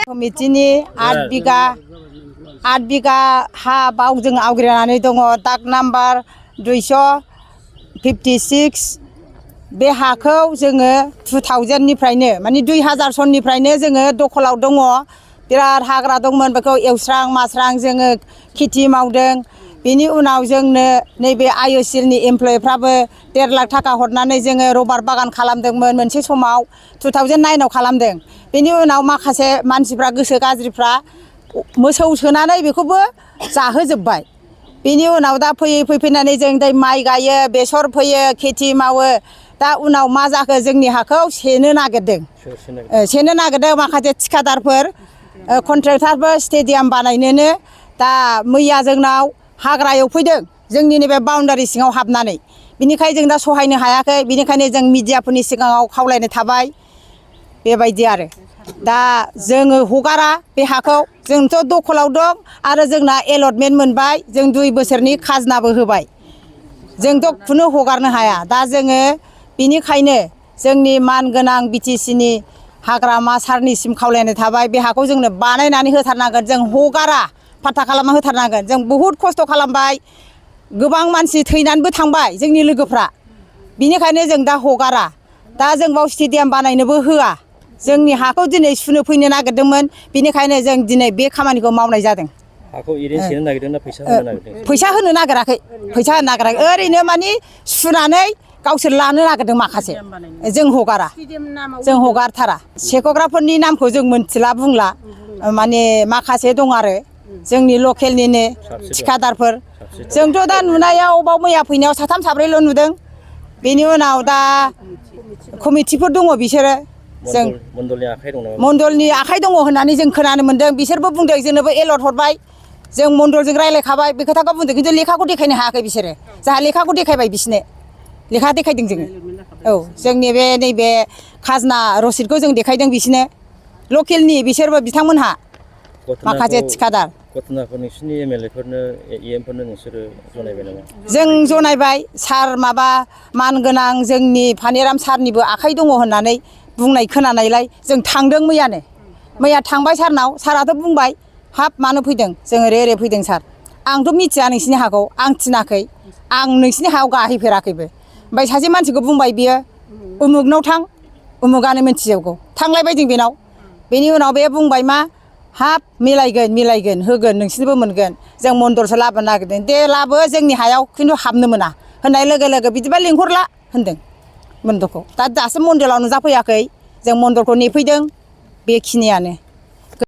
कमिटिनि 8 बिगा हा बाव जों आवग्रिनानै दङ दाग नाम्बार 256 बे हाखौ जोङो 2000 निफ्रायनो माने 2000 सननिफ्रायनो जोङो दखलाव दङ बिराद हाग्रा दंमोन बेखौ एवस्रां मास्रां जोङो खेथि मावदों बेनि उनाव जोंनो नैबे आइअसिएलनि एमप्लयिफ्राबो 1.5 लाख थाखा हरनानै जोङो रबार बागान खालामदोंमोन मोनसे समाव 2009 आव खालामदों बेनि उनाव माखासे मानसिफ्रा गोसो गाज्रिफ्रा मोसौ सोनानै बेखौबो जाहोजोबबाय बेनि उनाव दा फैनानै जों दै माइ गायो बेसर फोयो खेथि मावो दा उनाव मा जाखो जोंनि हाखौ सेनो नागिरदों माखासे थिखादारफोर कन्ट्रेक्टरफोर स्टेडियाम बानायनोनो दा मैया जोंनाव हाग्रा एवफैदों जोंनि नैबे बाउन्डारि सिङाव हाबनानै बिनिखायनो जों दा सहायनो हायाखै बिनिखायनो जों मिडियाफोरनि सिगाङाव खावलायनाय थाबाय बेबायदि आरो दा जोङो हगारा बे हाखौ जोंथ' दखलाव दं आरो जोंना एलटमेन्ट मोनबाय जों 2 बोसोरनि खाजनाबो होबाय जोंथ' खुनु हगारनो हाया दा जोङो बिनिखायनो जोंनि मानगोनां बिटिसिनि हाग्रामा सारनिसिम खावलायनाय थाबाय बे हाखौ जोंनो बानायनानै होथारनांगोन जों हगारा फाट्टा खालामना होथारनांगोन जों बहुद खस्थ' खालामबाय गोबां मानसि थैनानैबो थांबाय जोंनि लोगोफ्रा बिनिखायनो जों दा हगारा दा जों बाव स्टेडियाम बानायनोबो होआ जोंनि हाखौ दिनै सुनो फैनो नागिरदोंमोन बिनिखायनो जों दिनै बे खामानिखौ मावनाय जादों हाखौ ओरैनो सेनो नागिरदों ना फैसा होनो नागिरदों फैसा होनो नागिराखै ओरैनो माने सुनानै गावसोर लानो नागिरदों माखासे जों हगारथारा सेख'ग्राफोरनि नामखौ जों मोनथिला बुंला माने माखासे दं आरो जोंनि लकेलनिनो थिखादारफोर जोंथ' दा नुनायाव बाव मैया फैनायाव 3 4 नुदों बेनि उनाव दा कमिटिफोर दङ बिसोरो जों मण्डलनि आखाइ दङ होननानै जों खोनानो मोन्दों बिसोरबो बुंदों जोंनोबो एलर्ट हरबाय जों मण्डलजों रायज्लायखाबाय बे खोथाखौ बुंदों खिन्थु लेखाखौ देखायनो हायाखै बिसोरो जोंहा लेखाखौ देखायबाय बिसोरनो लेखा देखायदों जोङो औ जोंनि बे नैबे खाजोना रसिदखौ जों देखायदों बिसोरनो लकेलनि बिसोरबो बिथांमोनहा माखासे थिखादार नोंसिनि एमएलएफोरनो इएमफोरनो नोंसोरो जनायबाय नामा जों जनायबाय सार माबा मानगोनां जोंनि फानिराम सारनिबो आखाइ दङ होननानै बुंनाय खोनानायलाय जों थांदों मैया थांबाय सारनाव साराथ' बुंबाय हाब मानो फैदों जों ओरै फैदों सार आंथ' मिथिया नोंसिनि हाखौ आं थिनाखै आं नोंसिनि हायाव गाहैफेराखैबो ओमफ्राय सासे मानसिखौ बुंबाय बियो उमुगनाव थां उमुगानो मिथिजोबगौ थांलायबाय जों बेनाव बेनि उनाव बे बुंबाय मा हाब मिलायगोन होगोन नोंसिनिबो मोनगोन जों मण्डलसो लाबोनो नागिरदों दे लाबो जोंनि हायाव खिन्थु हाबनो मोना होननाय लोगो लोगो बिदिबा लिंहरला होनदों मण्डलखौ दासो मण्डलाव नुजाफैयाखै जों मण्डलखौ नेफैदों बेखिनियानो